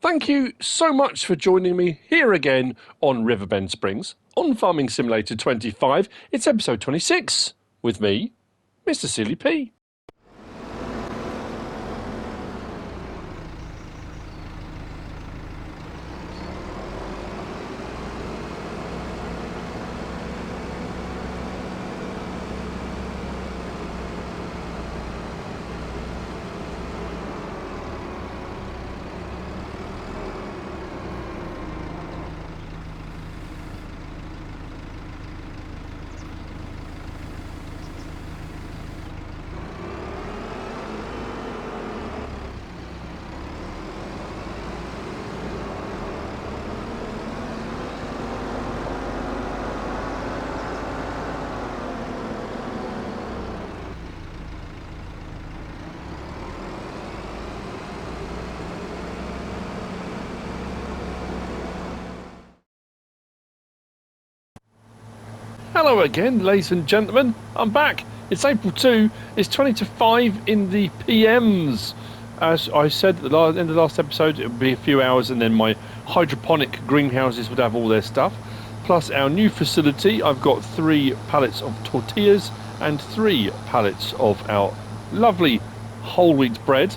Thank you so much for joining me here again on Riverbend Springs on Farming Simulator 25. It's episode 26 with me, MrSealyp. Hello again, ladies and gentlemen. I'm back. It's April 2. It's 20 to 5 in the PMs. As I said at the end of the last episode, it would be a few hours and then my hydroponic greenhouses would have all their stuff. Plus our new facility, I've got 3 pallets of tortillas and 3 pallets of our lovely whole wheat bread.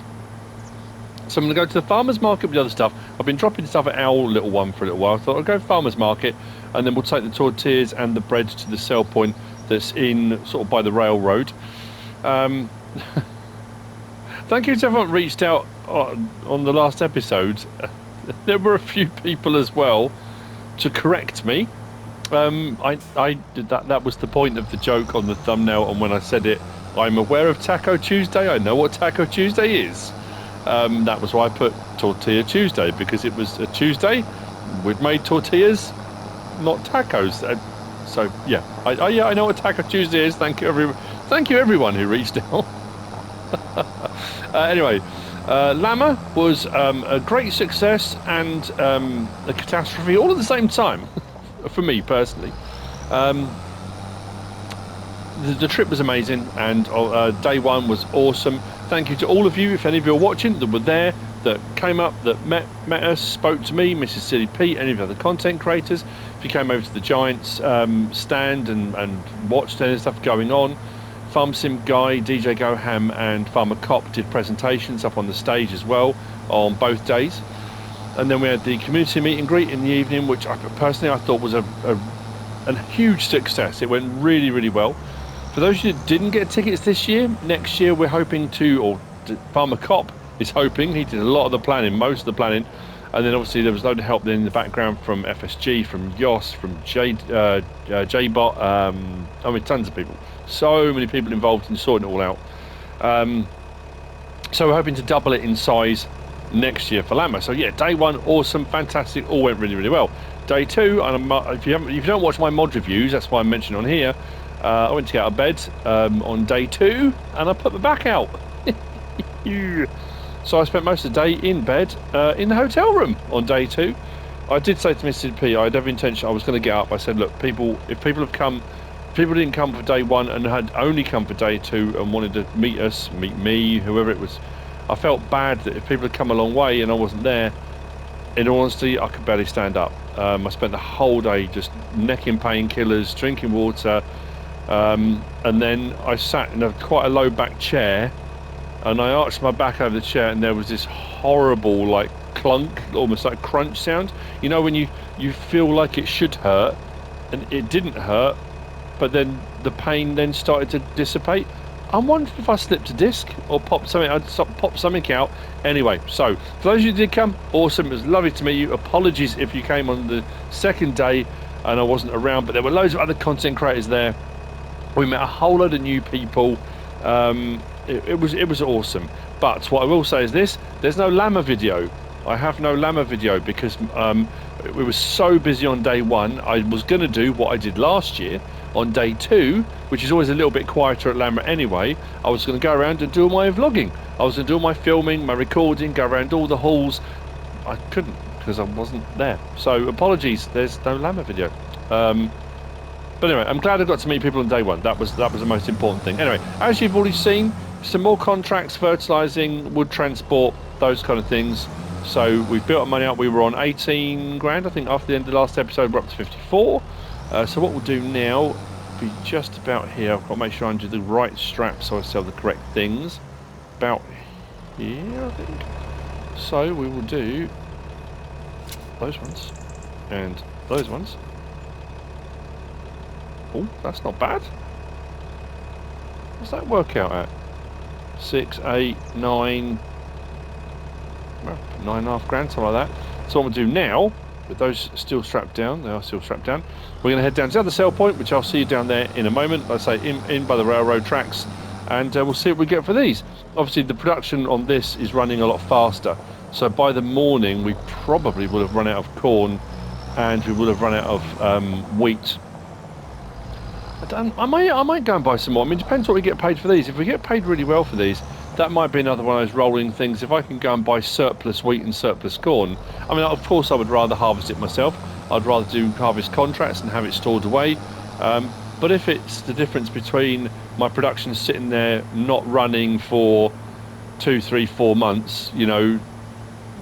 So I'm going to go to the farmer's market with the other stuff. I've been dropping stuff at our little one for a little while. I thought I'll go farmer's market and then we'll take the tortillas and the bread to the sell point that's in sort of by the railroad. Thank you to everyone who reached out on the last episode. There were a few people as well to correct me. I did that was the point of the joke on the thumbnail, and when I said it, I'm aware of Taco Tuesday. I know what Taco Tuesday is. That was why I put Tortilla Tuesday, because it was a Tuesday. We'd made tortillas, not tacos. So yeah, I know what Taco Tuesday is. Thank you everyone who reached out. Anyway, Llama was a great success and a catastrophe all at the same time for me personally. The trip was amazing, and day one was awesome. Thank you to all of you, if any of you are watching, that were there, that came up, that met us, spoke to me, MrSealyp, any of the other content creators. If you came over to the Giants stand and watched any stuff going on. Farm Sim Guy, DJ Goham and Farmer Cop did presentations up on the stage as well on both days. And then we had the community meet and greet in the evening, which I thought was a huge success. It went really, really well. For those of you that didn't get tickets this year, next year we're hoping to, or Farmer Cop is hoping, he did a lot of the planning, most of the planning, and then obviously there was a load of help then in the background from FSG, from Yoss, from JBot, I mean tons of people. So many people involved in sorting it all out. So we're hoping to double it in size next year for Llama. So yeah, day one, awesome, fantastic, all went really, really well. Day two, and if you don't watch my mod reviews, that's why I'm mentioning on here, I went to get out of bed on day 2 and I put my back out. So I spent most of the day in bed in the hotel room on day 2. I did say to MrSealyp, I had every intention, I was going to get up. I said, look, if people didn't come for day 1 and had only come for day 2 and wanted to meet us, meet me, whoever it was, I felt bad that if people had come a long way and I wasn't there, in all honesty, I could barely stand up. I spent the whole day just necking painkillers, drinking water, and then I sat in quite a low back chair and I arched my back over the chair, and there was this horrible like clunk, almost like crunch sound. You know when you feel like it should hurt and it didn't hurt, but then the pain then started to dissipate. I'm wondering if I slipped a disc or popped something. I'd pop something out. Anyway, so for those of you who did come, awesome. It was lovely to meet you. Apologies if you came on the second day and I wasn't around, but there were loads of other content creators there. We met a whole load of new people. It was awesome. But what I will say is this: there's no Llama video. I have no Llama video because we were so busy on day 1. I was going to do what I did last year on day 2, which is always a little bit quieter at Llama anyway. I was going to go around and do my vlogging. I was going to do my filming, my recording, go around all the halls. I couldn't because I wasn't there. So apologies, there's no Llama video. But anyway, I'm glad I got to meet people on day 1. That was the most important thing. Anyway, as you've already seen, some more contracts, fertilising, wood transport, those kind of things So we've built our money up. We were on 18 grand, I think, after the end of the last episode. We're up to 54. So what we'll do now, be just about here. I've got to make sure I do the right strap so I sell the correct things. About here, I think. So we will do those ones and those ones. Oh, that's not bad. What's that work out at? 6, 8, 9, well, 9.5 grand, something like that. So what we'll do now, with those still strapped down, they are still strapped down, we're going to head down to the other sell point, which I'll see you down there in a moment. Like I say, in by the railroad tracks, and we'll see what we get for these. Obviously, the production on this is running a lot faster. So by the morning, we probably would have run out of corn, and we would have run out of wheat. I might go and buy some more. I mean, it depends what we get paid for these. If we get paid really well for these, that might be another one of those rolling things. If I can go and buy surplus wheat and surplus corn, I mean, of course I would rather harvest it myself. I'd rather do harvest contracts and have it stored away. But if it's the difference between my production sitting there not running for 2, 3, 4 months, you know,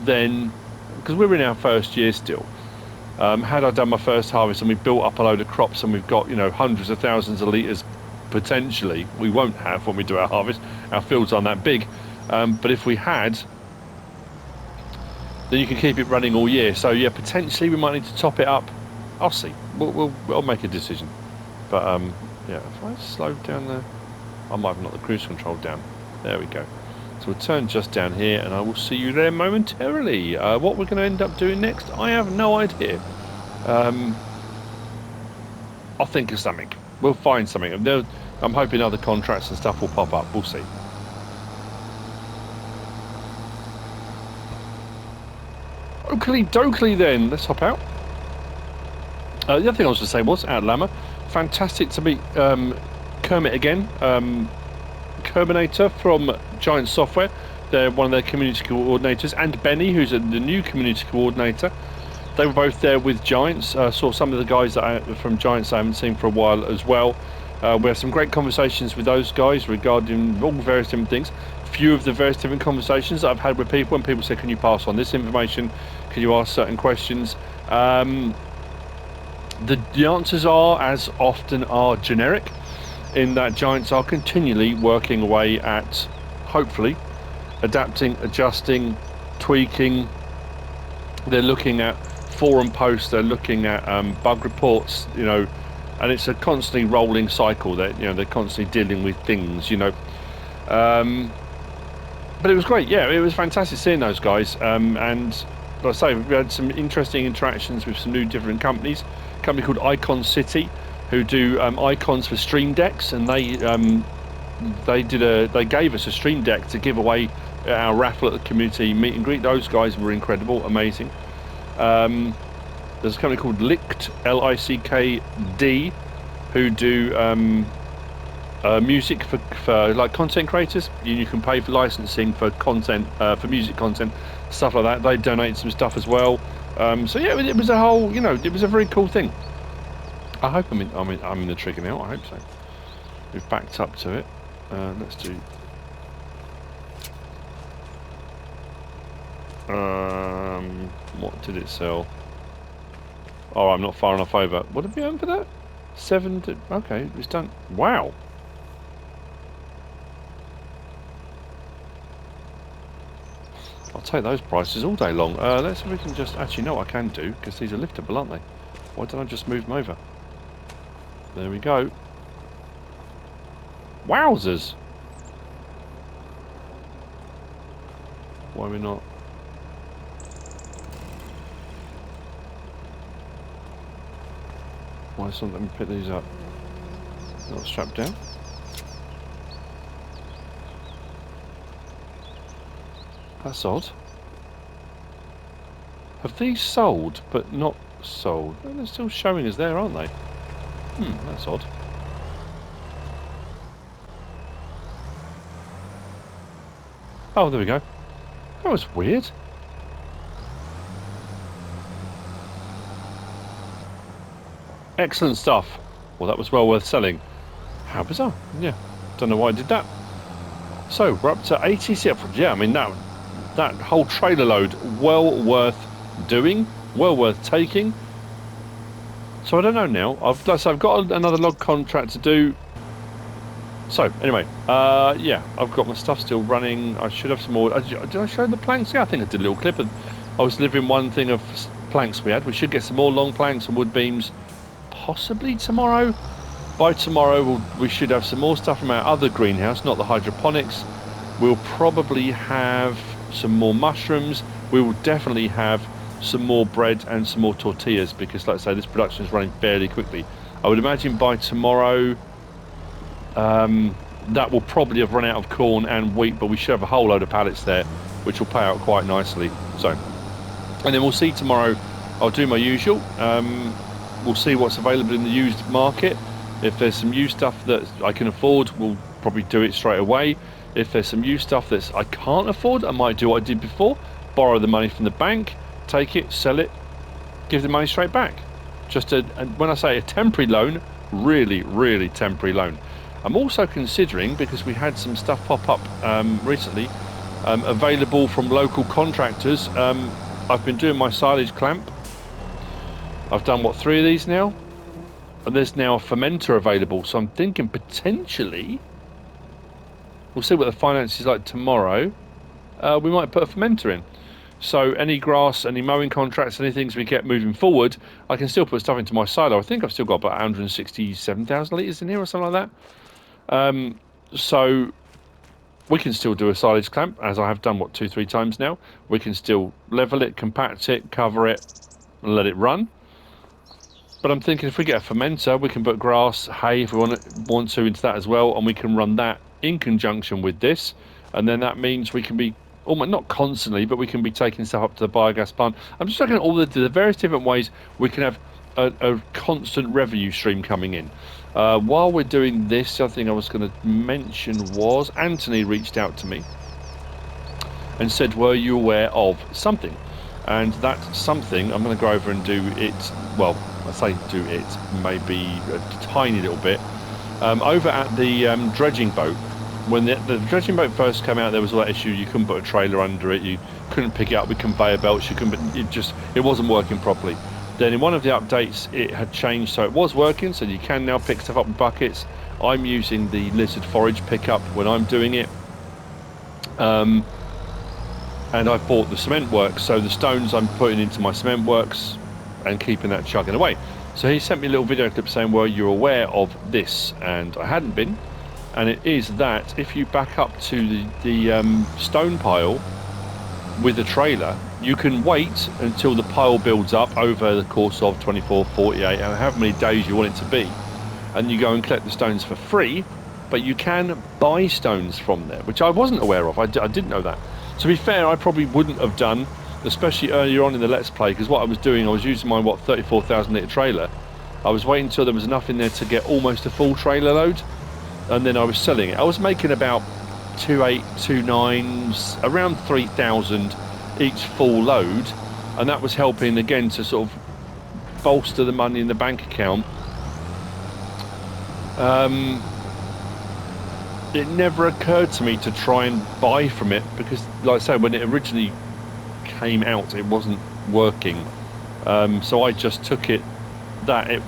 then, because we're in our first year still, had I done my first harvest and we built up a load of crops and we've got, you know, hundreds of thousands of litres potentially, we won't have when we do our harvest. Our fields aren't that big, but if we had, then you can keep it running all year. So yeah, potentially we might need to top it up. I'll see. We'll make a decision. But yeah, if I slow down the, I might have not the cruise control down. There we go. So we'll turn just down here, and I will see you there momentarily. What we're going to end up doing next, I have no idea. I'll think of something. We'll find something. I'm hoping other contracts and stuff will pop up. We'll see. Oakley dokley then. Let's hop out. The other thing I was going to say was, out Lama, fantastic to meet Kermit again. Kerminator from Giant Software. They're one of their community coordinators, and Benny, who's the new community coordinator. They were both there with Giants. Saw some of the guys from Giants I haven't seen for a while as well. We had some great conversations with those guys regarding all various different things. Few of the various different conversations that I've had with people, and people said, can you pass on this information? Can you ask certain questions? The answers are, as often, are generic, in that Giants are continually working away at, hopefully, adapting, adjusting, tweaking. They're looking at forum posts, they're looking at bug reports, you know, and it's a constantly rolling cycle that, you know, they're constantly dealing with things, you know. But it was great, yeah, it was fantastic seeing those guys. And like I say, we had some interesting interactions with some new different companies. A company called Icon City, who do icons for Stream Decks, and they gave us a Stream Deck to give away at our raffle at the community meet and greet. Those guys were incredible, amazing. There's a company called Licked, L-I-C-K-D, who do music for like content creators. You can pay for licensing for content, for music content, stuff like that. They donate some stuff as well. So yeah, it was a whole, you know, it was a very cool thing. I hope I'm in the trigger now. I hope so. We've backed up to it. Let's do. What did it sell? Oh, I'm not far enough over. What did we earn for that? 7. Okay, it's done. Wow. I'll take those prices all day long. Let's see if we can just actually know what I can do, because these are liftable, aren't they? Why don't I just move them over? There we go. Wowzers! Why are we not? Why is something? Let me pick these up. Not strapped down. That's odd. Have these sold but not sold? Well, they're still showing us there, aren't they? That's odd. Oh, there we go. That was weird. Excellent stuff. Well, that was well worth selling. How bizarre. Yeah, don't know why I did that. So, we're up to 86. Yeah, I mean, that that whole trailer load well worth doing, well worth taking. So I don't know now. I've got another log contract to do. So anyway, yeah, I've got my stuff still running. I should have some more. Did I show the planks? Yeah, I think I did a little clip. I was delivering one thing of planks we had. We should get some more long planks and wood beams possibly tomorrow. By tomorrow we should have some more stuff from our other greenhouse, not the hydroponics. We'll probably have some more mushrooms. We will definitely have some more bread and some more tortillas, because like I say, this production is running fairly quickly. I would imagine by tomorrow that will probably have run out of corn and wheat, but we should have a whole load of pallets there, which will pay out quite nicely. So, and then we'll see tomorrow. I'll do my usual. We'll see what's available in the used market. If there's some used stuff that I can afford, we'll probably do it straight away. If there's some used stuff that I can't afford, I might do what I did before, borrow the money from the bank, take it, sell it, give the money straight back. Just and when I say a temporary loan, really temporary loan. I'm also considering, because we had some stuff pop up recently, available from local contractors. I've been doing my silage clamp. I've done, what, 3 of these now? And there's now a fermenter available. So I'm thinking potentially, we'll see what the finance is like tomorrow, we might put a fermenter in. So any grass, any mowing contracts, any things we get moving forward, I can still put stuff into my silo. I think I've still got about 167,000 litres in here or something like that. So we can still do a silage clamp, as I have done, what, 2-3 times now. We can still level it, compact it, cover it, and let it run. But I'm thinking if we get a fermenter, we can put grass, hay, if we want to into that as well, and we can run that in conjunction with this. And then that means we can be, almost not constantly, but we can be taking stuff up to the biogas plant. I'm just looking at all the various different ways we can have a constant revenue stream coming in. While we're doing this, the other thing I was going to mention was Anthony reached out to me and said, were you aware of something? And that something, I'm going to go over and do it, well, I say do it, maybe a tiny little bit, over at the dredging boat. When the dredging boat first came out, there was all that issue. You couldn't put a trailer under it, you couldn't pick it up with conveyor belts, you couldn't, it wasn't working properly. Then in one of the updates, it had changed, so it was working, so you can now pick stuff up with buckets. I'm using the lizard forage pickup when I'm doing it. And I bought the cement works, so the stones I'm putting into my cement works and keeping that chugging away. So he sent me a little video clip saying, well, you're aware of this, and I hadn't been. And it is that if you back up to the stone pile with a trailer, you can wait until the pile builds up over the course of 24, 48, and however many days you want it to be, and you go and collect the stones for free. But you can buy stones from there, which I wasn't aware of. I didn't know that. To be fair, I probably wouldn't have done, especially earlier on in the Let's Play, because what I was doing, I was using my, 34,000 litre trailer. I was waiting until there was enough in there to get almost a full trailer load, and then I was selling it. I was making about 2.8, 2.9s, around 3,000 each full load, and that was helping again to sort of bolster the money in the bank account. It never occurred to me to try and buy from it, because like I say, when it originally came out, it wasn't working. So I just took it that it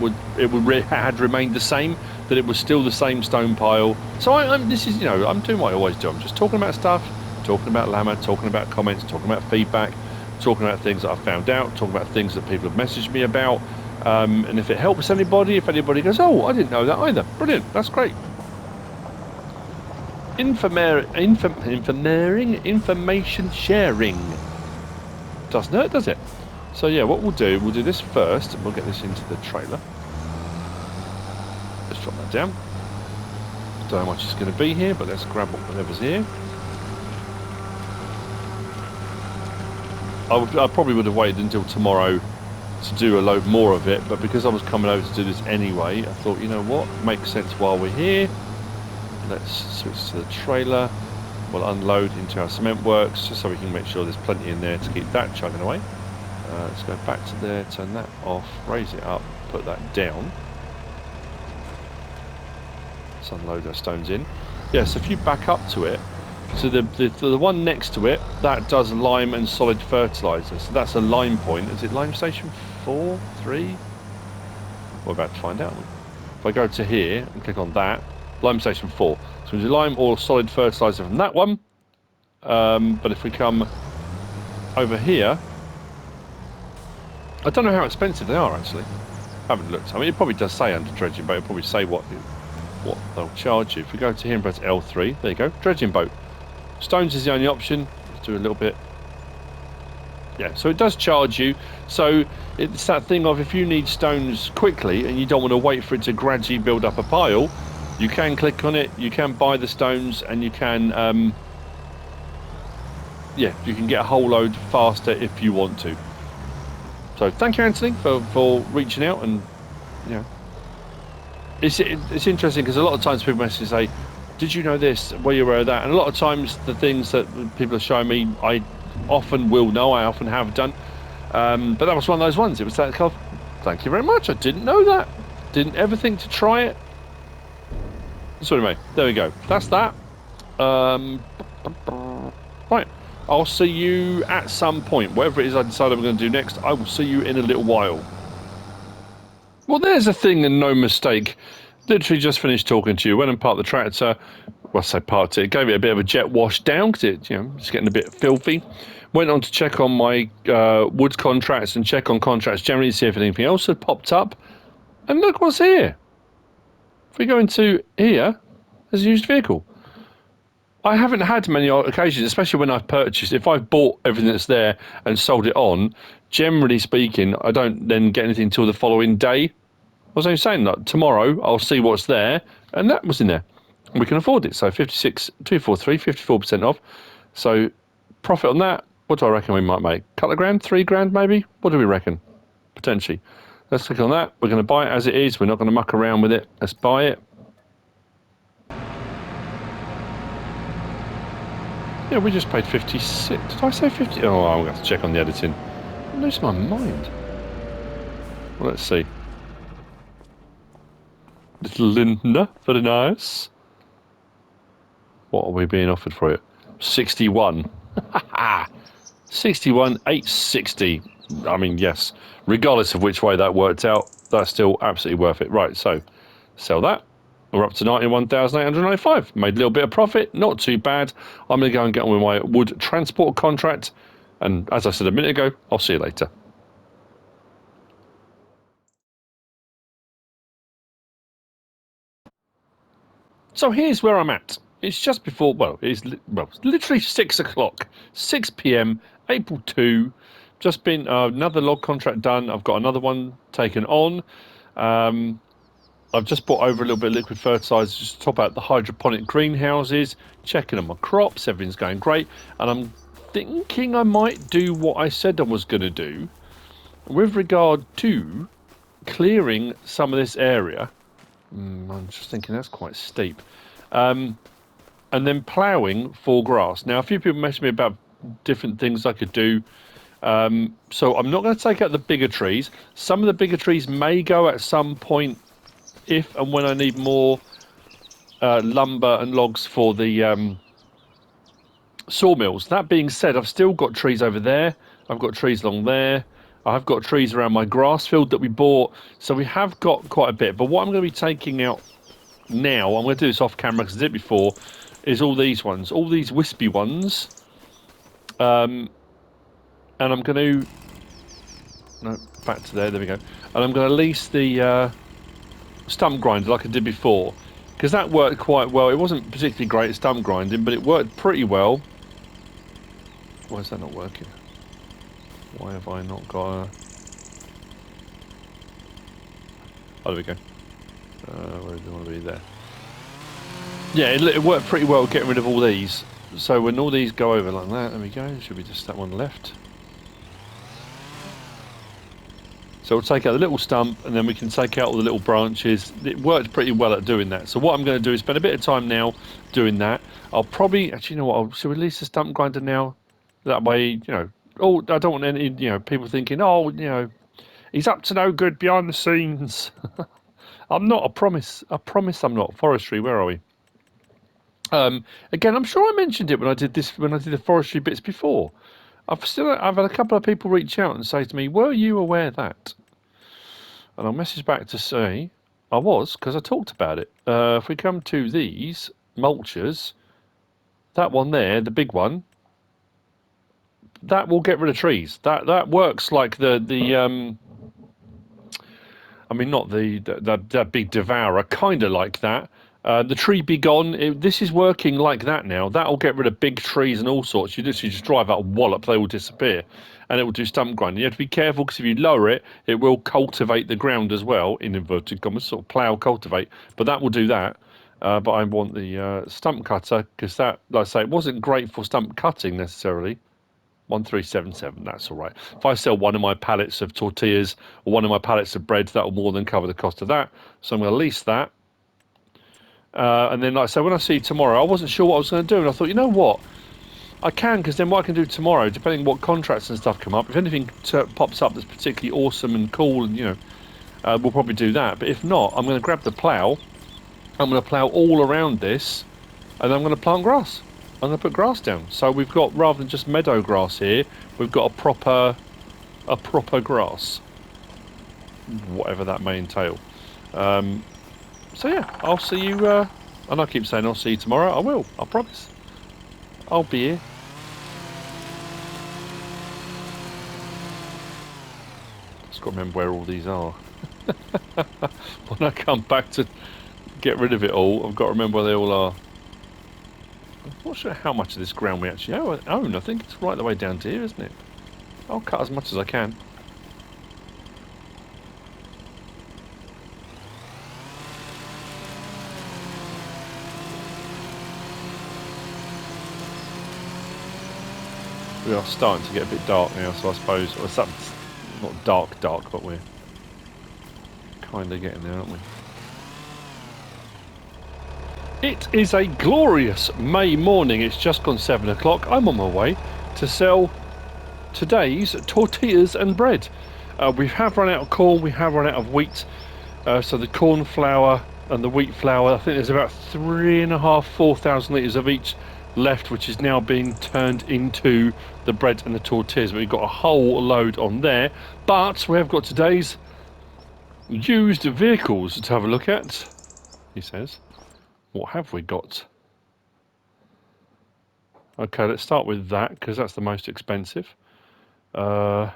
had remained the same, that it was still the same stone pile. So this is, I'm doing what I always do. I'm just talking about stuff, talking about Llama, talking about comments, talking about feedback, talking about things that I've found out, talking about things that people have messaged me about. And if it helps anybody, if anybody goes, oh, I didn't know that either, brilliant, that's great. Information sharing doesn't hurt, does it? So yeah, what we'll do this first, and we'll get this into the trailer. Let's drop that down. Don't know how much it's going to be here, but let's grab whatever's here. I probably would have waited until tomorrow to do a load more of it, but because I was coming over to do this anyway, I thought, you know what, makes sense while we're here. Let's switch to the trailer. We'll unload into our cement works, just so we can make sure there's plenty in there to keep that chugging away. Let's go back to there, turn that off, raise it up, put that down. Let's unload our stones in. Yes, if you back up to it, So the one next to it, that does lime and solid fertiliser. So that's a lime point. Is it lime station 4, 3? We're about to find out. If I go to here and click on that, lime station 4. So we do lime or solid fertiliser from that one. But if we come over here, I don't know how expensive they are actually. I haven't looked. I mean, it probably does say under dredging boat. It'll probably say what they'll charge you. If we go to here and press L3, there you go, dredging boat. Stones is the only option. Let's do a little bit. Yeah, so it does charge you. So it's that thing of if you need stones quickly and you don't want to wait for it to gradually build up a pile, you can click on it, you can buy the stones, and you can, yeah, you can get a whole load faster if you want to. So thank you, Anthony, for reaching out. And you know, it's interesting because a lot of times people message and say, did you know this? Were you aware of that? And a lot of times the things that people are showing me, I often will know, I often have done. But that was one of those ones. It was that kind of, thank you very much, I didn't know that. Didn't ever think to try it. So anyway, there we go. That's that. Right. I'll see you at some point. Whatever it is I decide I'm going to do next, I will see you in a little while. Well, there's a thing and no mistake. Literally just finished talking to you. Went and parked the tractor. Well, I say parked it. Gave it a bit of a jet wash down because it's getting a bit filthy. Went on to check on my wood contracts and check on contracts generally to see if anything else had popped up. And look what's here. If we go into here, there's a used vehicle. I haven't had many occasions, especially when I've purchased. If I've bought everything that's there and sold it on, generally speaking, I don't then get anything until the following day. I was saying that tomorrow I'll see what's there, and that was in there. We can afford it, so 56,243, 54% off. So profit on that. What do I reckon we might make? Couple of grand, 3 grand maybe? What do we reckon? Potentially. Let's click on that. We're going to buy it as it is. We're not going to muck around with it. Let's buy it. Yeah, we just paid 56. Did I say 50? Oh, I'm going to have to check on the editing. I lose my mind. Well, let's see. Little Linda, very nice. What are we being offered for it? 61. 61, 860. I mean, yes. Regardless of which way that worked out, that's still absolutely worth it. Right, so sell that. We're up to 91,895. Made a little bit of profit, not too bad. I'm going to go and get on with my wood transport contract. And as I said a minute ago, I'll see you later. So here's where I'm at. It's just before, it's literally 6 o'clock, 6 p.m, April 2. Just been another log contract done. I've got another one taken on. I've just brought over a little bit of liquid fertiliser just to top out the hydroponic greenhouses, checking on my crops, everything's going great. And I'm thinking I might do what I said I was going to do with regard to clearing some of this area. I'm just thinking that's quite steep. And then ploughing for grass. Now, a few people messaged me about different things I could do. So I'm not going to take out the bigger trees. Some of the bigger trees may go at some point if and when I need more lumber and logs for the sawmills. That being said, I've still got trees over there. I've got trees along there. I've got trees around my grass field that we bought. So we have got quite a bit. But what I'm going to be taking out now, I'm going to do this off camera because I did it before, is all these ones. All these wispy ones. And I'm going to... No, back to there. There we go. And I'm going to lease the stump grinder like I did before. Because that worked quite well. It wasn't particularly great at stump grinding, but it worked pretty well. Why is that not working? Why have I not got a... Oh, there we go. Where do I want to be there? Yeah, it worked pretty well getting rid of all these. So when all these go over like that, there we go. Should be just that one left. So we'll take out the little stump and then we can take out all the little branches. It worked pretty well at doing that. So what I'm going to do is spend a bit of time now doing that. I'll probably... Actually, you know what? Should we release the stump grinder now? That way, you know... Oh, I don't want any, people thinking, oh, he's up to no good behind the scenes. I'm not, I promise. I promise I'm not. Forestry, where are we? Again, I'm sure I mentioned it when I did the forestry bits before. I've had a couple of people reach out and say to me, "Were you aware that?" And I'll message back to say I was, because I talked about it. If we come to these mulchers, that one there, the big one, that will get rid of trees. That works like I mean, not that big devourer, kind of like that. The tree be gone. This is working like that now. That'll get rid of big trees and all sorts. You literally just drive out a wallop, they will disappear, and it will do stump grinding. You have to be careful because if you lower it, it will cultivate the ground as well, in inverted commas, sort of plough, cultivate. But that will do that. But I want the stump cutter because that, like I say, it wasn't great for stump cutting necessarily. 1377, that's all right. If I sell one of my pallets of tortillas or one of my pallets of bread, that will more than cover the cost of that. So I'm going to lease that. And then, like I said, when I see you tomorrow, I wasn't sure what I was going to do. And I thought, you know what? I can, because then what I can do tomorrow, depending on what contracts and stuff come up, if anything pops up that's particularly awesome and cool, and we'll probably do that. But if not, I'm going to grab the plough. I'm going to plough all around this, and I'm going to plant grass. I'm going to put grass down. So we've got, rather than just meadow grass here, we've got a proper grass, whatever that may entail. So yeah, I'll see you, and I keep saying I'll see you tomorrow. I will, I promise. I'll be here. Just got to remember where all these are. When I come back to get rid of it all, I've got to remember where they all are. I'm not sure how much of this ground we actually own. I think it's right the way down to here, isn't it? I'll cut as much as I can. We are starting to get a bit dark now, so I suppose, or something, not dark, but we're kind of getting there, aren't we? It is a glorious May morning. It's just gone 7 o'clock. I'm on my way to sell today's tortillas and bread. We have run out of corn, we have run out of wheat. So the corn flour and the wheat flour, I think there's about 3,500–4,000 litres of each left, which is now being turned into the bread and the tortillas. We've got a whole load on there, but we have got today's used vehicles to have a look at, he says. What have we got? Okay, let's start with that because that's the most expensive. Well,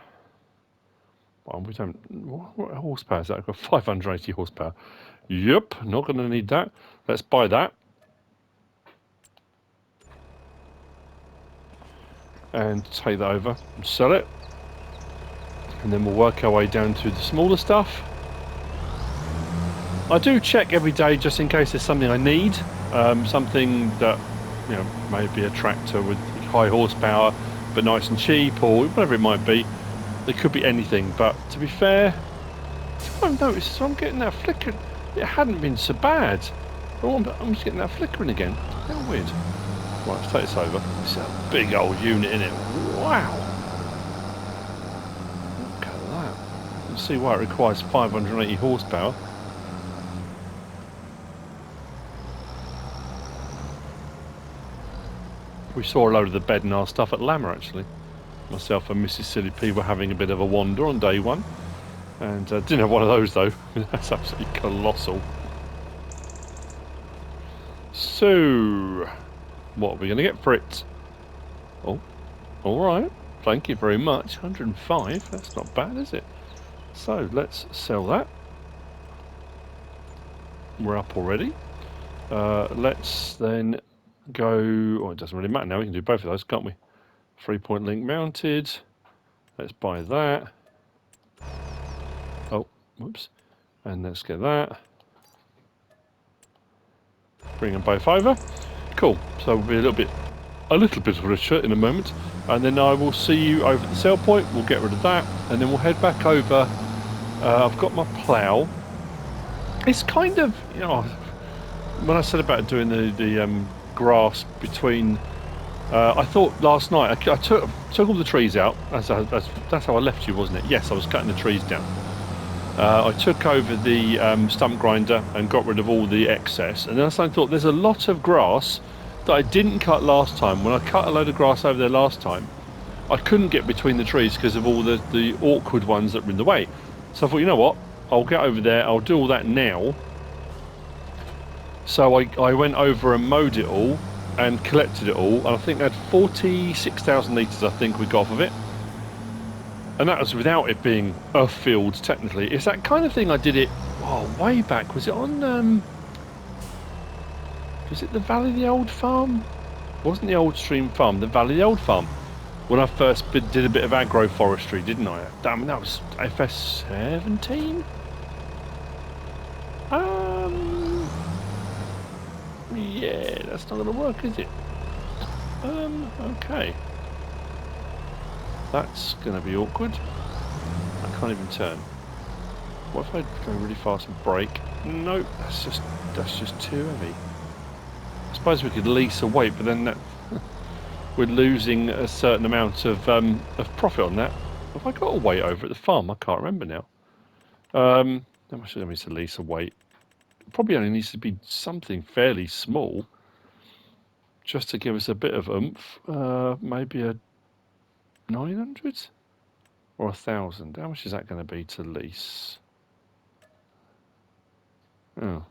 we don't. What horsepower is that? I've got 580 horsepower. Yep, not going to need that. Let's buy that. And take that over and sell it. And then we'll work our way down to the smaller stuff. I do check every day just in case there's something I need. Something that, maybe a tractor with high horsepower but nice and cheap, or whatever it might be. There could be anything, but to be fair, I've noticed I'm getting that flickering. It hadn't been so bad. I'm just getting that flickering again. How weird. Right, let's take this over. It's a big old unit in it. Wow. Look at that. You can see why it requires 580 horsepower. We saw a load of the bed and our stuff at Lammer, actually. Myself and MrSealyp were having a bit of a wander on day one. And didn't have one of those, though. That's absolutely colossal. So, what are we going to get for it? Oh, alright. Thank you very much. 105. That's not bad, is it? So, let's sell that. We're up already. Let's then go. Oh, it doesn't really matter now. We can do both of those, can't we? 3-point link mounted. Let's buy that. Oh, whoops. And let's get that. Bring them both over. Cool. So we'll be a little bit richer in a moment. And then I will see you over at the sell point. We'll get rid of that. And then we'll head back over. I've got my plough. It's kind of, when I said about doing the grass between, I thought last night I took all the trees out. That's how I left you, wasn't it? Yes, I was cutting the trees down. I took over the stump grinder and got rid of all the excess, and then I thought there's a lot of grass that I didn't cut last time. When I cut a load of grass over there last time, I couldn't get between the trees because of all the awkward ones that were in the way. So I thought, you know what? I'll get over there. I'll do all that now. So I went over and mowed it all and collected it all. And I think I had 46,000 litres, I think, we got off of it. And that was without it being a field, technically. It's that kind of thing I did it, way back. Was it on, was it the Valley of the Old Farm? It wasn't the Old Stream Farm, the Valley of the Old Farm. When I first did a bit of AGRO-FORESTRY, didn't I? Damn, that was FS17? Yeah, that's not going to work, is it? Okay. That's going to be awkward. I can't even turn. What if I go really fast and brake? Nope, that's just too heavy. I suppose we could lease a weight, but then that we're losing a certain amount of profit on that. Have I got a weight over at the farm? I can't remember now. How much does it mean to lease a weight? Probably only needs to be something fairly small, just to give us a bit of oomph. Maybe a 900 or 1,000. How much is that going to be to lease? Oh,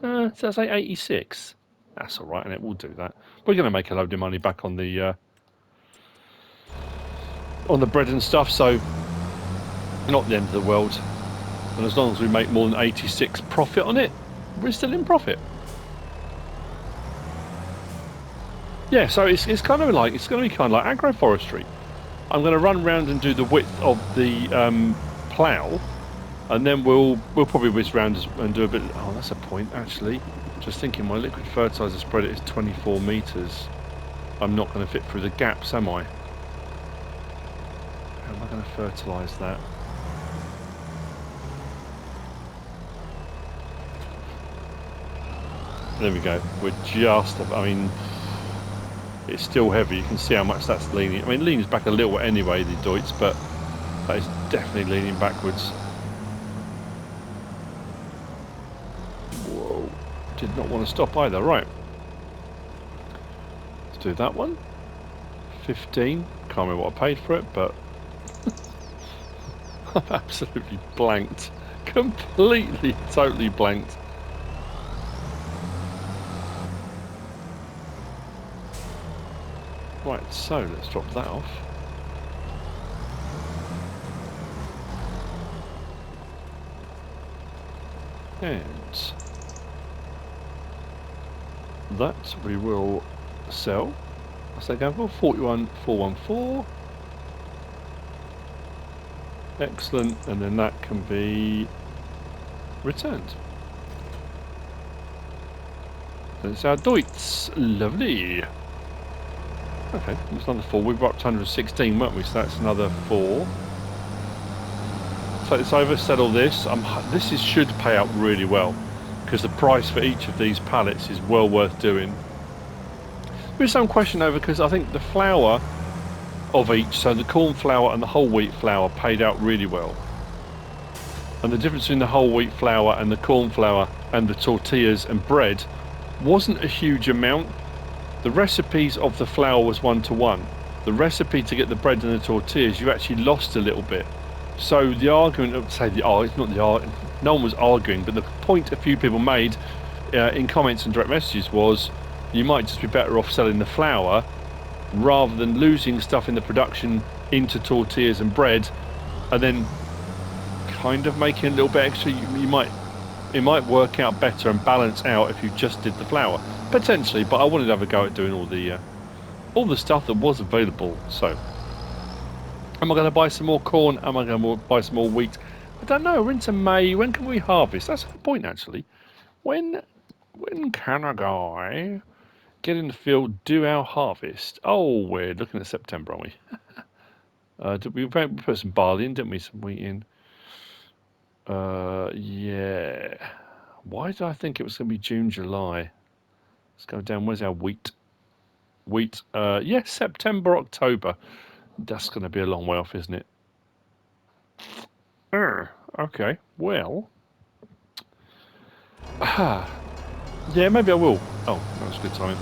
so that's like 86. That's all right, and it will do that. We're going to make a load of money back on the bread and stuff, so not the end of the world. And as long as we make more than 86 profit on it, we're still in profit. Yeah, so it's kind of like, it's going to be kind of like agroforestry. I'm going to run around and do the width of the plough, and then we'll probably whiz round and do a bit. Oh, that's a point actually. Just thinking, my liquid fertiliser spreader is 24 metres. I'm not going to fit through the gaps, am I? How am I going to fertilise that? There we go. We're just, I mean, it's still heavy. You can see how much that's leaning. I mean, it leans back a little anyway, the Deutz, but that is definitely leaning backwards. Whoa. Did not want to stop either. Right. Let's do that one. 15. Can't remember what I paid for it, but I've absolutely blanked. Completely, totally blanked. Right, so let's drop that off. And that we will sell. What's that going for? 41,414. Excellent, and then that can be returned. That's our Deutz. Lovely. Okay, that's another 4. We were up to 116, weren't we? So that's another 4. Take this over, settle this. This should pay out really well, because the price for each of these pallets is well worth doing. There's some question over, because I think the flour of each, so the corn flour and the whole wheat flour, paid out really well. And the difference between the whole wheat flour and the corn flour and the tortillas and bread wasn't a huge amount. The recipes of the flour was 1-to-1. The recipe to get the bread and the tortillas, you actually lost a little bit. So the argument of, say, it's not the argument, no one was arguing, but the point a few people made in comments and direct messages was, you might just be better off selling the flour rather than losing stuff in the production into tortillas and bread, and then kind of making a little bit extra. It might work out better and balance out if you just did the flour. Potentially, but I wanted to have a go at doing all the stuff that was available. So, am I going to buy some more corn? Am I going to buy some more wheat? I don't know. We're into May. When can we harvest? That's a good point, actually. When can a guy get in the field, do our harvest? Oh, we're looking at September, aren't we? We put some barley in, didn't we? Some wheat in. Yeah. Why did I think it was going to be June, July? Let's go down. Where's our wheat? Wheat. Yes, September, October. That's going to be a long way off, isn't it? Okay. Well. Yeah, maybe I will. Oh, that was good timing.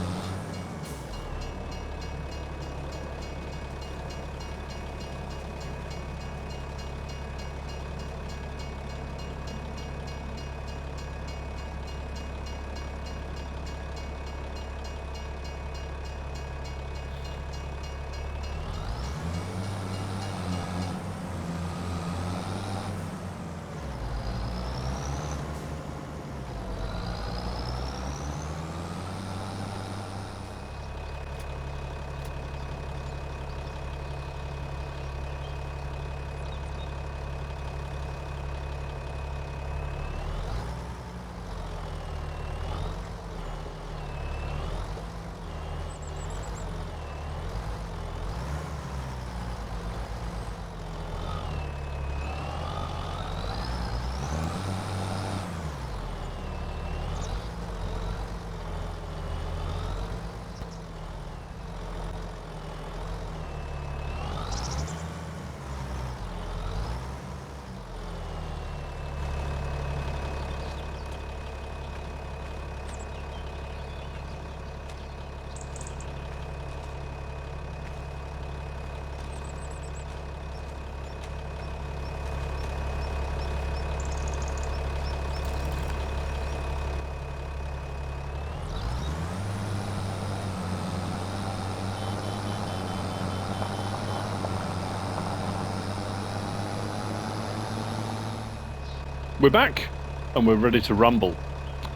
We're back, and we're ready to rumble.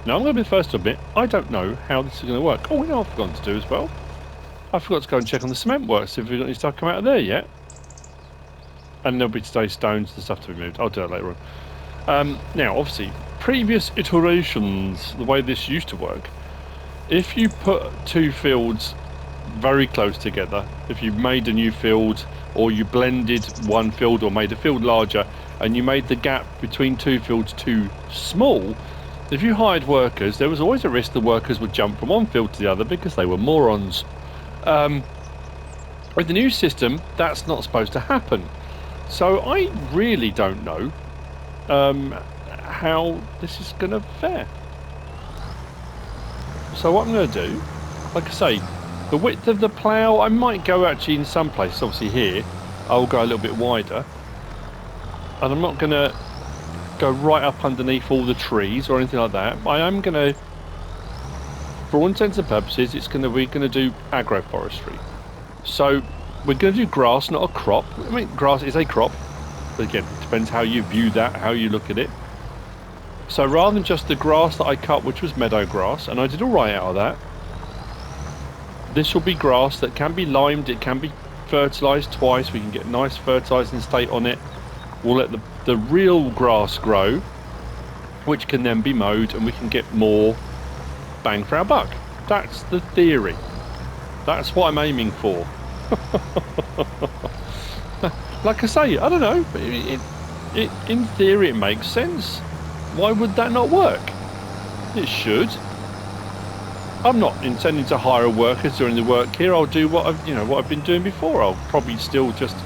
Now, I'm going to be the first to admit, I don't know how this is going to work. Oh, you know what I've forgotten to do as well? I forgot to go and check on the cement works, see if we've got any stuff come out of there yet. And there'll be today's stones and stuff to be moved. I'll do that later on. Now, obviously, previous iterations, the way this used to work, if you put two fields very close together, if you made a new field, or you blended one field or made a field larger, and you made the gap between two fields too small, if you hired workers, there was always a risk the workers would jump from one field to the other because they were morons. With the new system, that's not supposed to happen. So I really don't know how this is going to fare. So what I'm going to do, like I say, the width of the plough, I might go actually in some places, obviously here, I'll go a little bit wider. And I'm not going to go right up underneath all the trees or anything like that. I am going to, for all intents and purposes, we're going to do agroforestry. So we're going to do grass, not a crop. I mean, grass is a crop, but again, it depends how you view that, how you look at it. So rather than just the grass that I cut, which was meadow grass, and I did all right out of that, this will be grass that can be limed, it can be fertilised twice, we can get nice fertilising state on it. We'll let the real grass grow, which can then be mowed, and we can get more bang for our buck. That's the theory. That's what I'm aiming for. Like I say, I don't know, but in theory it makes sense. Why would that not work? It should. I'm not intending to hire workers during the work here. I'll do what I've been doing before. I'll probably still just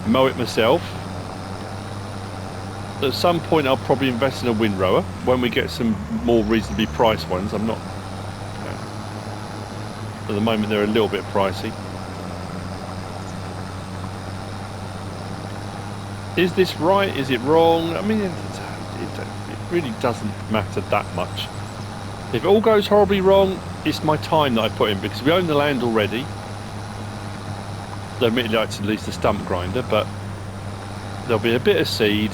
mow it myself. At some point I'll probably invest in a windrower when we get some more reasonably priced ones. I'm not, at the moment they're a little bit pricey. Is this right? Is it wrong? I mean, it really doesn't matter that much. If it all goes horribly wrong, it's my time that I put in, because we own the land already. Admittedly, it's at least a stump grinder, but there'll be a bit of seed,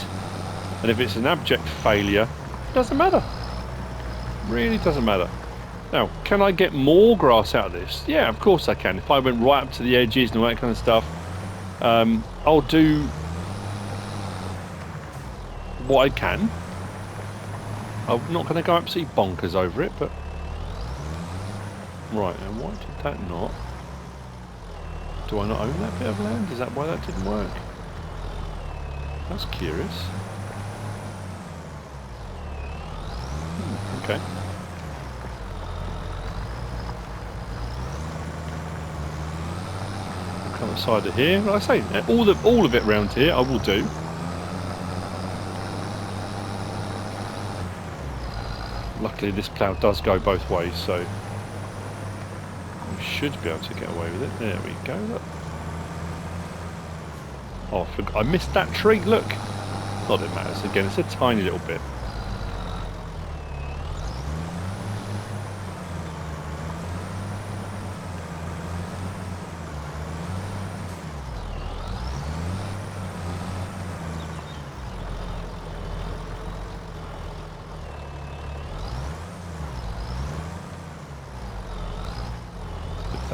and if it's an abject failure, it doesn't matter. Really doesn't matter. Now, can I get more grass out of this? Yeah, of course I can. If I went right up to the edges and all that kind of stuff, I'll do what I can. I'm not going to go absolutely bonkers over it, but... Right, and why did that not? Do I not own that bit of land? Is that why that didn't work? That's curious. Okay. Come outside of here. Like I say, all of it around here I will do. Luckily this plough does go both ways, so we should be able to get away with it. There we go, look. Oh, I missed that tree, look. Not that it matters, again, it's a tiny little bit.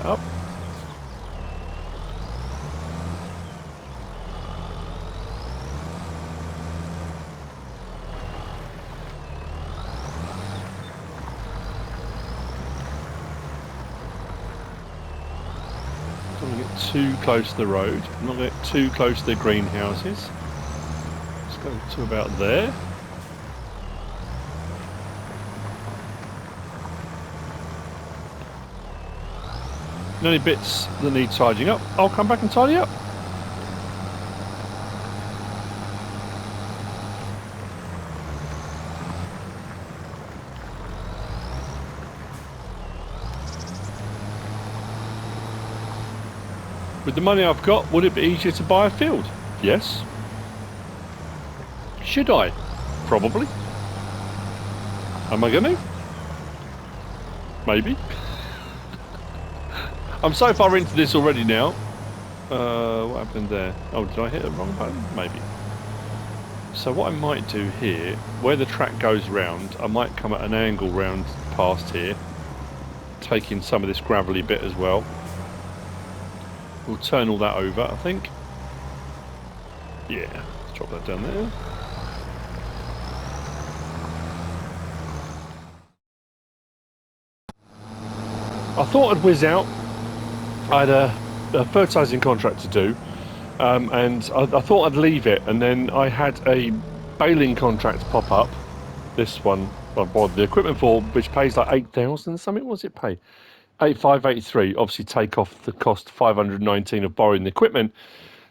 Up. Don't want to get too close to the road. I'm not going to get too close to the greenhouses. Let's go to about there. And any bits that need tidying up, I'll come back and tidy up. With the money I've got, would it be easier to buy a field? Yes. Should I? Probably. Am I going to? Maybe. I'm so far into this already now. What happened there? Oh, did I hit the wrong button? Maybe. So what I might do here, where the track goes round, I might come at an angle round past here, taking some of this gravelly bit as well. We'll turn all that over, I think. Yeah, let's drop that down there. I thought I'd whiz out. I had a fertilising contract to do, and I thought I'd leave it, and then I had a baling contract pop up. This one I bought the equipment for, which pays like 8,000 something. What does it pay? 8,583. Obviously, take off the cost 519 of borrowing the equipment.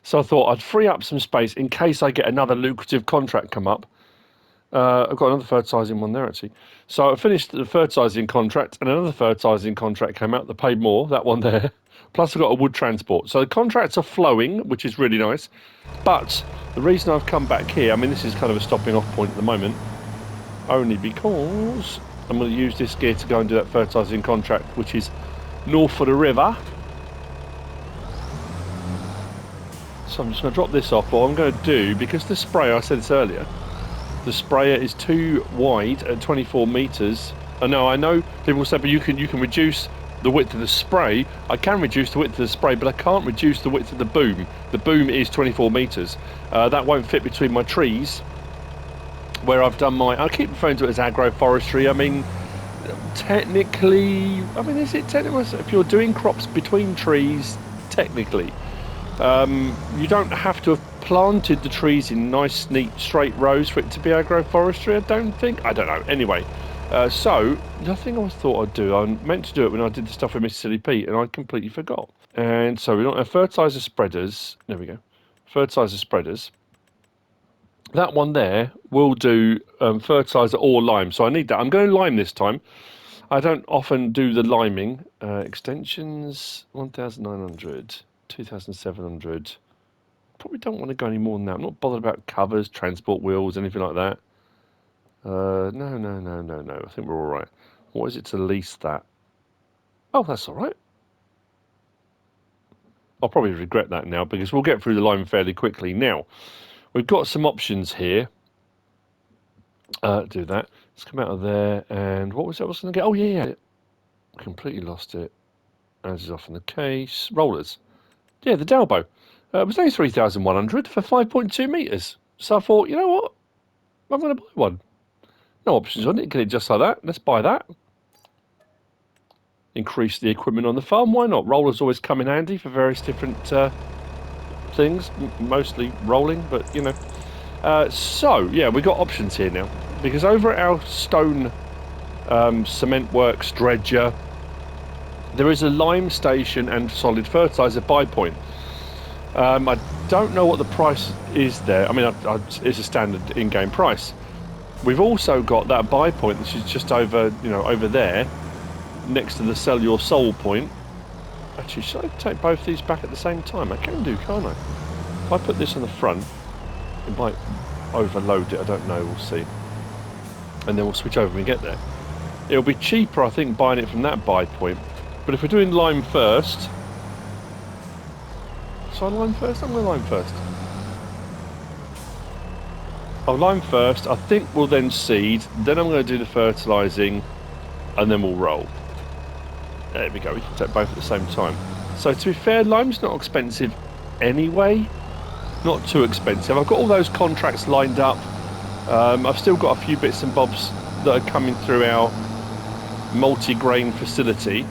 So I thought I'd free up some space in case I get another lucrative contract come up. I've got another fertilising one there actually. So I finished the fertilising contract, and another fertilising contract came out that paid more. That one there. Plus I've got a wood transport. So the contracts are flowing, which is really nice. But the reason I've come back here, I mean, this is kind of a stopping off point at the moment, only because I'm going to use this gear to go and do that fertilising contract, which is north of the river. So I'm just going to drop this off. What I'm going to do, because the sprayer, I said this earlier, the sprayer is too wide at 24 metres. I know people say, but you can reduce the width of the spray. I can reduce the width of the spray, but I can't reduce the width of the boom. The boom is 24 metres. That won't fit between my trees where I've done my... I keep referring to it as agro-forestry. I mean, technically... I mean, is it technically... If you're doing crops between trees, technically... you don't have to have planted the trees in nice, neat, straight rows for it to be agroforestry, I don't think. I don't know. Anyway, so the thing I thought I'd do, I meant to do it when I did the stuff with MrSealyp, and I completely forgot. And so we don't have fertiliser spreaders. There we go. Fertiliser spreaders. That one there will do fertiliser or lime, so I need that. I'm going to lime this time. I don't often do the liming. Extensions, 1,900. 2,700. Probably don't want to go any more than that. I'm not bothered about covers, transport wheels, anything like that. No. I think we're all right. What is it to lease that? Oh, that's all right. I'll probably regret that now because we'll get through the line fairly quickly. Now, we've got some options here. Do that. Let's come out of there. And what was that I was going to get? Oh, yeah. Completely lost it. As is often the case. Rollers. Yeah, the Dalbo. It was only 3,100 for 5.2 metres. So I thought, you know what? I'm going to buy one. No options on it. Get it just like that. Let's buy that. Increase the equipment on the farm. Why not? Rollers always come in handy for various different things. Mostly rolling, but you know. So, yeah, we've got options here now. Because over at our stone cement works dredger, there is a lime station and solid fertiliser buy point. I don't know what the price is there. I mean, it's a standard in-game price. We've also got that buy point, which is just over, you know, over there, next to the sell your soul point. Actually, should I take both these back at the same time? I can do, can't I? If I put this on the front, it might overload it. I don't know. We'll see. And then we'll switch over when we get there. It'll be cheaper, I think, buying it from that buy point. But if we're doing lime first... So I lime first? I'm going to lime first. I'll lime first. I think we'll then seed. Then I'm going to do the fertilising. And then we'll roll. There we go. We can take both at the same time. So to be fair, lime's not expensive anyway. Not too expensive. I've got all those contracts lined up. I've still got a few bits and bobs that are coming through our multi-grain facility.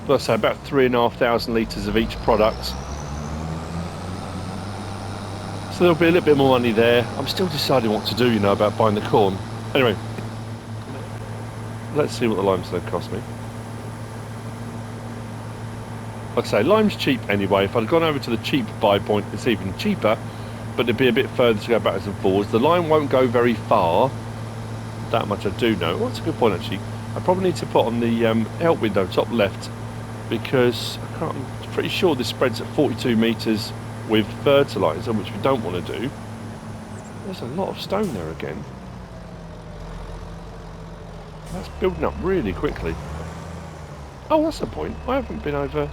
Let's say about 3,500 litres of each product. So there'll be a little bit more money there. I'm still deciding what to do, you know, about buying the corn. Anyway, let's see what the lime's going to cost me. Like I say, lime's cheap anyway. If I'd gone over to the cheap buy point, it's even cheaper, but it'd be a bit further to go backwards and forwards. The lime won't go very far. That much I do know. Well, that's a good point, actually. I probably need to put on the help window, top left, because I'm pretty sure this spreads at 42 metres with fertiliser, which we don't want to do. There's a lot of stone there again. That's building up really quickly. Oh, that's the point. I haven't been over...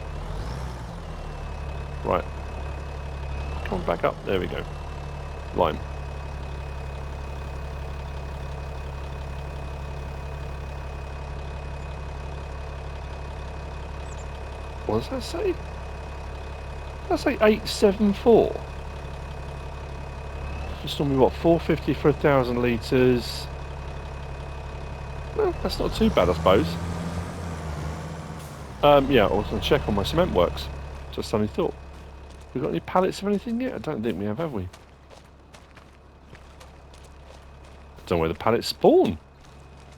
Right. Come back up. There we go. Lime. What does that say? That's like 874. Just normally what, 450 for 1,000 litres. Well, that's not too bad, I suppose. Yeah, I was going to check on my cement works. Just suddenly thought. We got any pallets of anything yet? I don't think we have we? Don't know where the pallets spawn.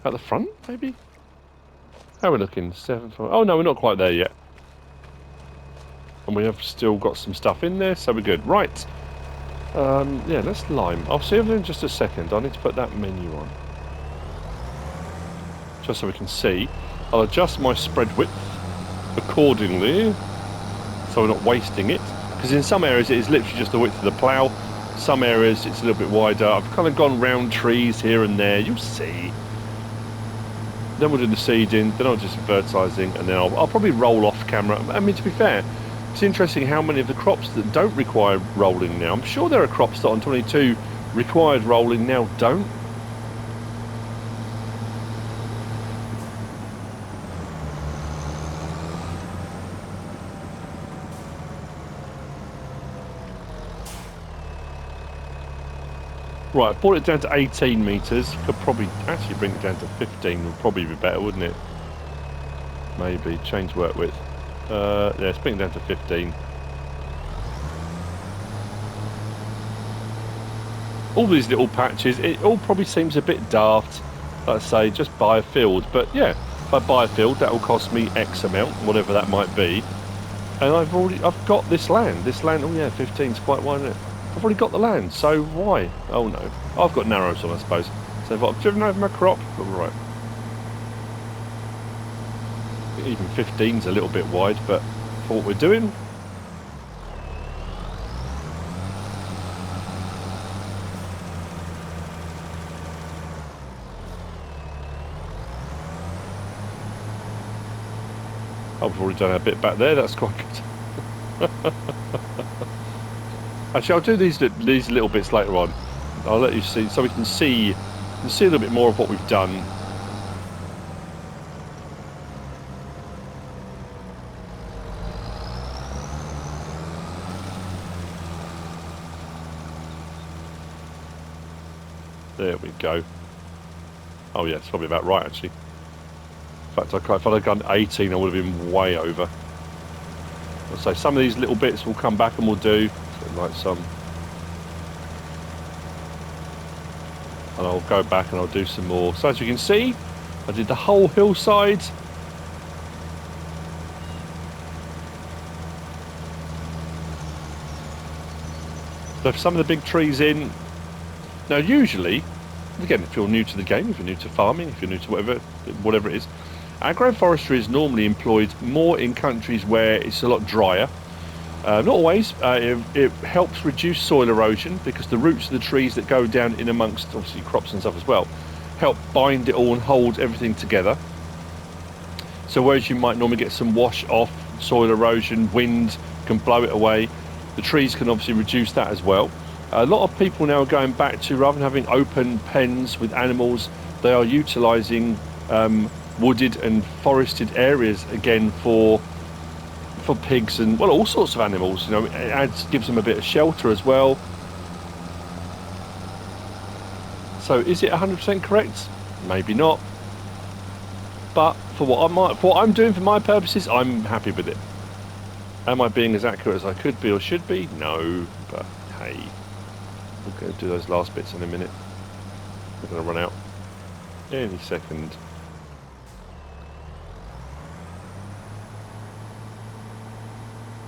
At the front, maybe? How are we looking? 7, 4. Oh no, we're not quite there yet. And we have still got some stuff in there, so we're good. Right. Yeah, let's lime. I'll see you in just a second. I need to put that menu on. Just so we can see. I'll adjust my spread width accordingly, so we're not wasting it. Because in some areas it is literally just the width of the plough. Some areas it's a little bit wider. I've kind of gone round trees here and there. You'll see. Then we'll do the seeding. Then I'll do some fertilising, and then I'll probably roll off camera. I mean, to be fair, it's interesting how many of the crops that don't require rolling now. I'm sure there are crops that on 22 required rolling now don't. Right, I brought it down to 18 metres. Could probably actually bring it down to 15. Would probably be better, wouldn't it? Maybe change work width. Yeah, let's bring it down to 15. All these little patches, it all probably seems a bit daft. Let's say just buy a field, but yeah, if I buy a field, that will cost me X amount, whatever that might be. And I've got this land. This land, oh yeah, 15 is quite wide, isn't it? I've already got the land, so why? Oh no. I've got narrows on, I suppose. So if I've driven over my crop, all right. Even 15's a little bit wide, but for what we're doing. I've already done a bit back there, that's quite good. Actually, I'll do these little bits later on. I'll let you see, so we can see a little bit more of what we've done. There we go. Oh yeah, it's probably about right actually. In fact, if I'd have gone 18, I would have been way over. So some of these little bits will come back and we'll do. Like some, and I'll go back and I'll do some more. So as you can see, I did the whole hillside. Left some of the big trees in. Now usually, again, if you're new to the game, if you're new to farming, if you're new to whatever it is, agroforestry is normally employed more in countries where it's a lot drier. Not always. It helps reduce soil erosion because the roots of the trees that go down in amongst obviously crops and stuff as well help bind it all and hold everything together. So whereas you might normally get some wash off, soil erosion, wind can blow it away, the trees can obviously reduce that as well. A lot of people now are going back to, rather than having open pens with animals, they are utilising wooded and forested areas again for pigs and, well, all sorts of animals. You know, it gives them a bit of shelter as well. So is it 100% correct? Maybe not. But for what I'm doing for my purposes, I'm happy with it. Am I being as accurate as I could be or should be? No, but hey, we're going to do those last bits in a minute. We're going to run out any second.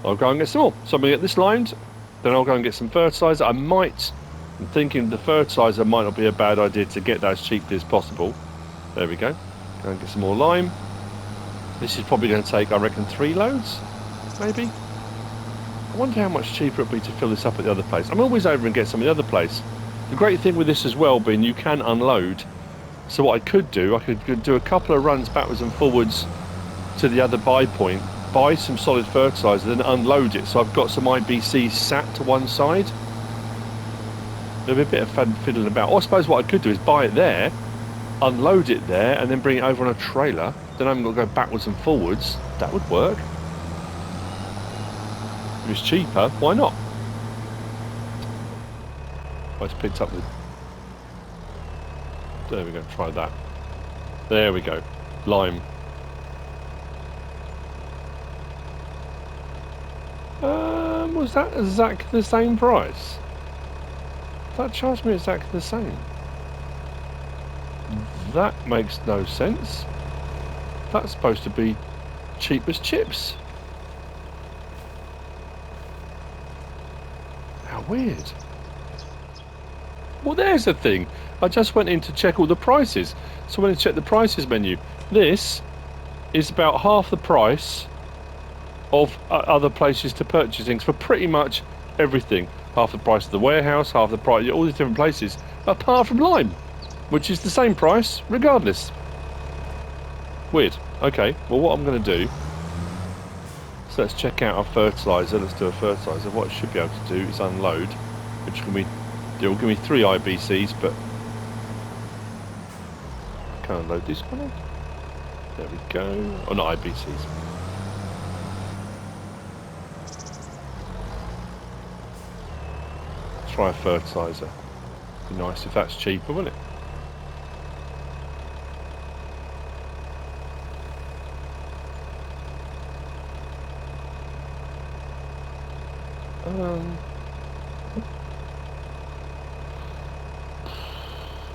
I'll go and get some more. So I'm going to get this lined, then I'll go and get some fertiliser. I'm thinking the fertiliser might not be a bad idea to get that as cheaply as possible. There we go. Go and get some more lime. This is probably going to take, I reckon, 3 loads, maybe. I wonder how much cheaper it'd be to fill this up at the other place. I'm always over and get some at the other place. The great thing with this as well being you can unload. So what I could do a couple of runs backwards and forwards to the other buy point, buy some solid fertiliser, then unload it. So I've got some IBC sat to one side. There'll be a bit of fun fiddling about. Or I suppose what I could do is buy it there, unload it there, and then bring it over on a trailer. Then I'm going to go backwards and forwards. That would work. If it's cheaper, why not? I just picked up the... There we go, try that. There we go. Lime. Was that exactly the same price? That charged me exactly the same. That makes no sense. That's supposed to be cheap as chips. How weird. Well, there's the thing. I just went in to check all the prices. So when I checked the prices menu, this is about half the price of other places to purchase things for pretty much everything. Half the price of the warehouse, half the price, all these different places, apart from lime, which is the same price regardless. Weird. Okay, well what I'm going to do, so let's check out our fertiliser. Let's do a fertiliser. What I should be able to do is unload, which can be, it will give me 3 IBCs, but can I unload this one? There we go. Oh, not IBCs. Try a fertiliser. Be nice if that's cheaper, wouldn't it?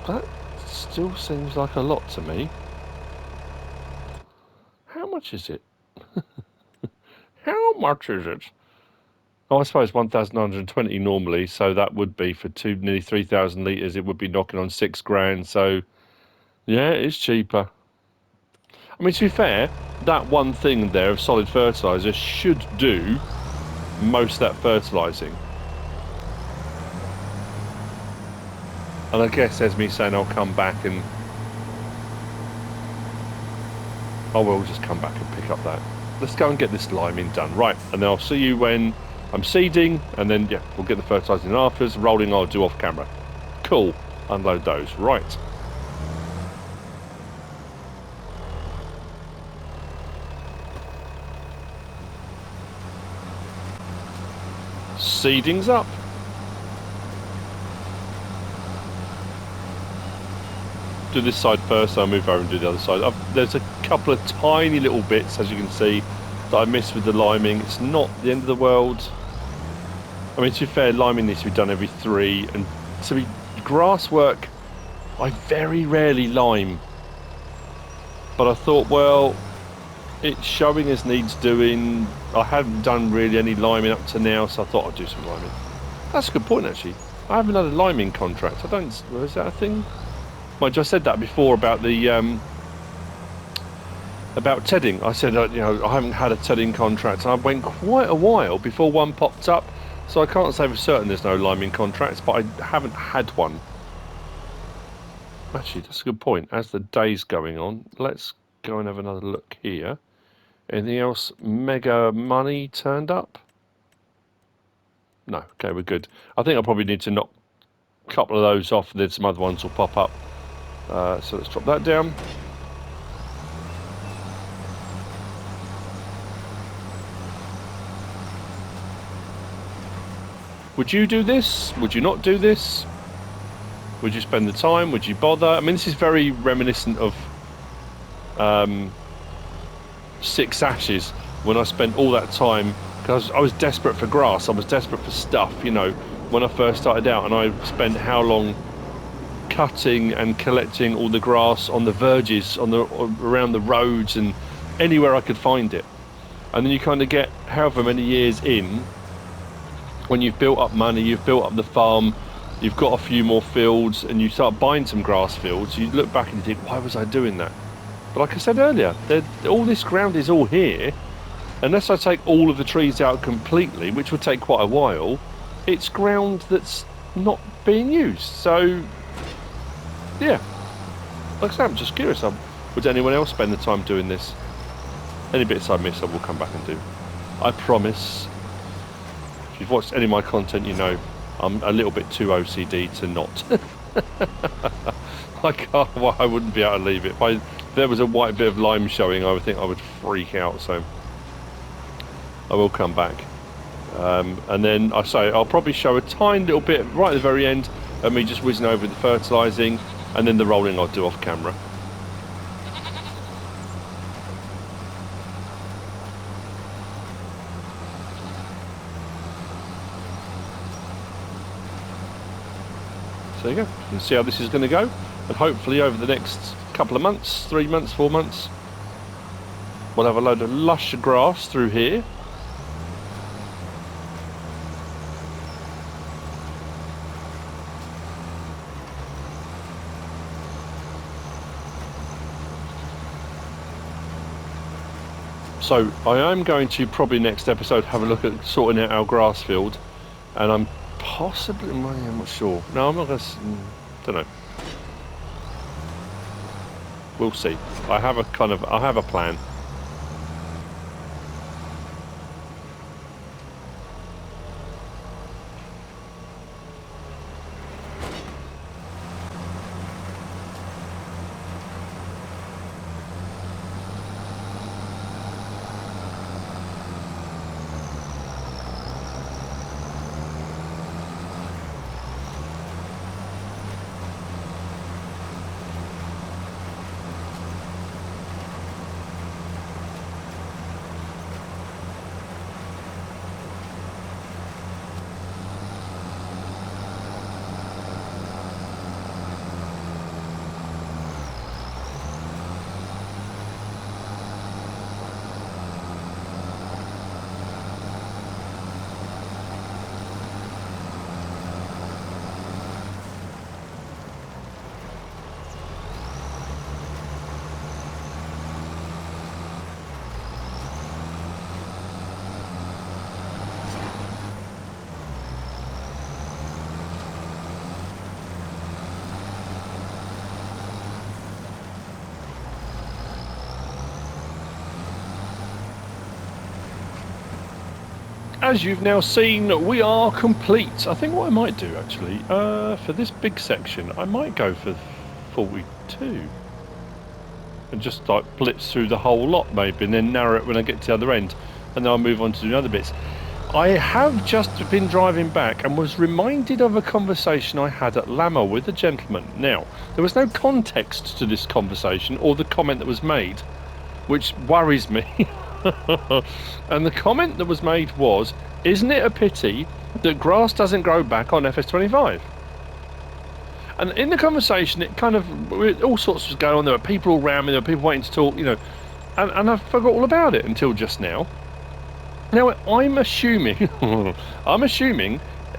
That still seems like a lot to me. How much is it? How much is it? Oh, I suppose 1,920 normally, so that would be for nearly 3,000 litres, it would be knocking on 6 grand, so yeah, it's cheaper. I mean, to be fair, that one thing there of solid fertiliser should do most of that fertilising. And I guess there's me saying I'll come back and... I will just come back and pick up that. Let's go and get this liming done. Right, and then I'll see you when I'm seeding, and then, yeah, we'll get the fertilising afterwards. Rolling I'll do off camera. Cool. Unload those. Right. Seeding's up. Do this side first, I'll move over and do the other side. There's a couple of tiny little bits, as you can see, that I missed with the liming. It's not the end of the world. I mean, to be fair, liming needs to be done every 3, and to be grass work, I very rarely lime. But I thought, well, it's showing as needs doing. I hadn't done really any liming up to now, so I thought I'd do some liming. That's a good point, actually. I haven't had a liming contract. I don't... Is that a thing? Mind you, I said that before about the about tedding. I said, you know, I haven't had a tedding contract. I went quite a while before one popped up, so I can't say for certain there's no liming contracts, but I haven't had one. Actually, that's a good point. As the day's going on, let's go and have another look here. Anything else mega money turned up? No. Okay, we're good. I think I probably need to knock a couple of those off, and then some other ones will pop up. So let's drop that down. Would you do this? Would you not do this? Would you spend the time? Would you bother? I mean, this is very reminiscent of 6 Ashes, when I spent all that time, because I was desperate for grass, I was desperate for stuff, you know, when I first started out, and I spent how long cutting and collecting all the grass on the verges, around the roads and anywhere I could find it. And then you kind of get however many years in, when you've built up money, you've built up the farm, you've got a few more fields, and you start buying some grass fields, you look back and you think, why was I doing that? But like I said earlier, all this ground is all here. Unless I take all of the trees out completely, which would take quite a while, it's ground that's not being used. So yeah, like I said, I'm just curious. Would anyone else spend the time doing this? Any bits I miss, I will come back and do. I promise. If you've watched any of my content, you know I'm a little bit too OCD to not. I wouldn't be able to leave it. If there was a white bit of lime showing, I would think I would freak out. So I will come back. And then I say I'll probably show a tiny little bit right at the very end of me just whizzing over the fertilising, and then the rolling I'll do off camera. So there you go. You can see how this is going to go, and hopefully over the next couple of months, 3 months, 4 months, we'll have a load of lush grass through here. So I am going to probably next episode have a look at sorting out our grass field, and I'm possibly, I'm not sure. No, I'm not going to, don't know. We'll see. I have a plan. As you've now seen, we are complete. I think what I might do actually, for this big section, I might go for 42. And just like blitz through the whole lot maybe, and then narrow it when I get to the other end. And then I'll move on to the other bits. I have just been driving back and was reminded of a conversation I had at Lammer with a gentleman. Now, there was no context to this conversation or the comment that was made, which worries me. And the comment that was made was, isn't it a pity that grass doesn't grow back on FS25? And in the conversation, it kind of, all sorts was going on. There were people all around me, there were people waiting to talk, you know, and I forgot all about it until just now. Now, I'm assuming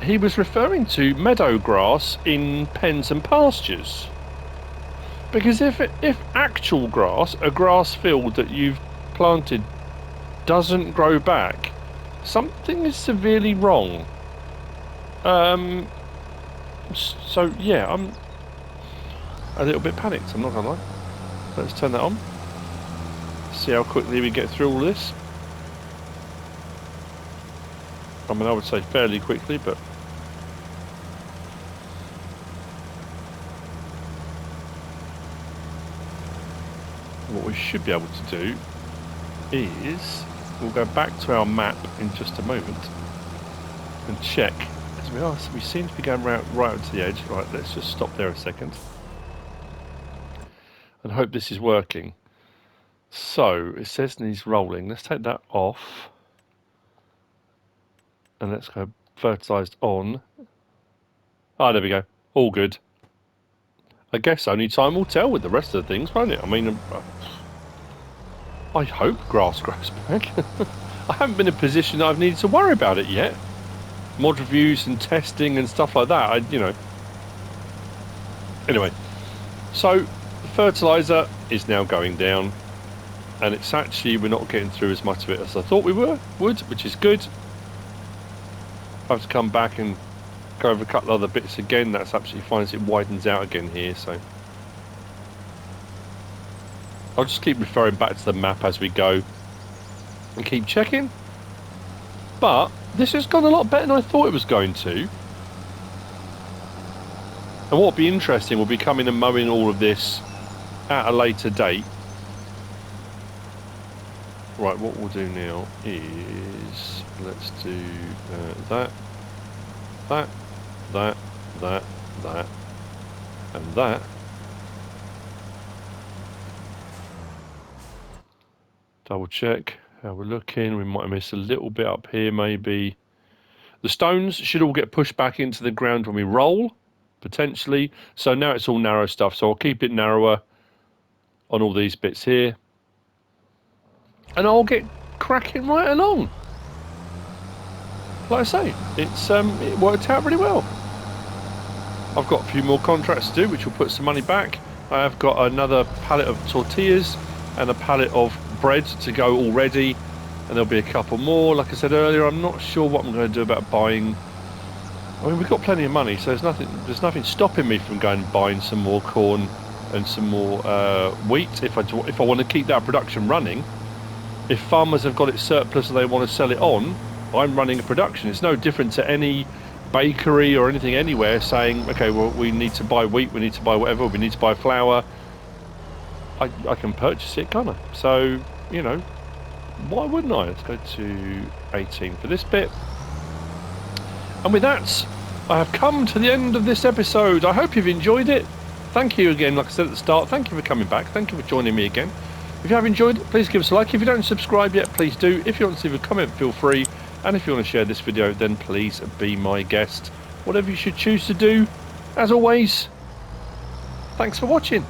he was referring to meadow grass in pens and pastures. Because if actual grass, a grass field that you've planted, doesn't grow back, something is severely wrong. So yeah, I'm a little bit panicked, I'm not gonna lie. Let's turn that on. See how quickly we get through all this. I mean, I would say fairly quickly, but what we should be able to do is we'll go back to our map in just a moment and check, as we are, so we seem to be going right up to the edge. Right, let's just stop there a second and hope this is working. So it says it needs rolling. Let's take that off and let's go fertilised on. Ah, there we go, all good. I guess only time will tell with the rest of the things, won't it? I mean, I hope grass grows back. I haven't been in a position that I've needed to worry about it yet. Mod reviews and testing and stuff like that, you know. Anyway, so the fertiliser is now going down, and it's actually, we're not getting through as much of it as I thought we would, which is good. I have to come back and go over a couple other bits again. That's absolutely fine as it widens out again here, so I'll just keep referring back to the map as we go and keep checking. But this has gone a lot better than I thought it was going to. And what will be interesting will be coming and mowing all of this at a later date. Right, what we'll do now is let's do that, and that. Double check how we're looking. We might have missed a little bit up here, maybe. The stones should all get pushed back into the ground when we roll, potentially. So now it's all narrow stuff, so I'll keep it narrower on all these bits here. And I'll get cracking right along. Like I say, it worked out really well. I've got a few more contracts to do, which will put some money back. I have got another pallet of tortillas and a pallet of bread to go already, and there'll be a couple more. Like I said earlier, I'm not sure what I'm going to do about buying. I mean, we've got plenty of money, so there's nothing stopping me from going and buying some more corn and some more wheat if I want to keep that production running. If farmers have got it surplus and they want to sell it on, I'm running a production. It's no different to any bakery or anything anywhere saying, okay, well, we need to buy wheat, we need to buy whatever, we need to buy flour. I can purchase it, can't I? So, you know, why wouldn't I? Let's go to 18 for this bit. And with that, I have come to the end of this episode. I hope you've enjoyed it. Thank you again, like I said at the start, thank you for coming back. Thank you for joining me again. If you have enjoyed it, please give us a like. If you don't subscribe yet, please do. If you want to leave a comment, feel free. And if you want to share this video, then please be my guest. Whatever you should choose to do, as always, thanks for watching.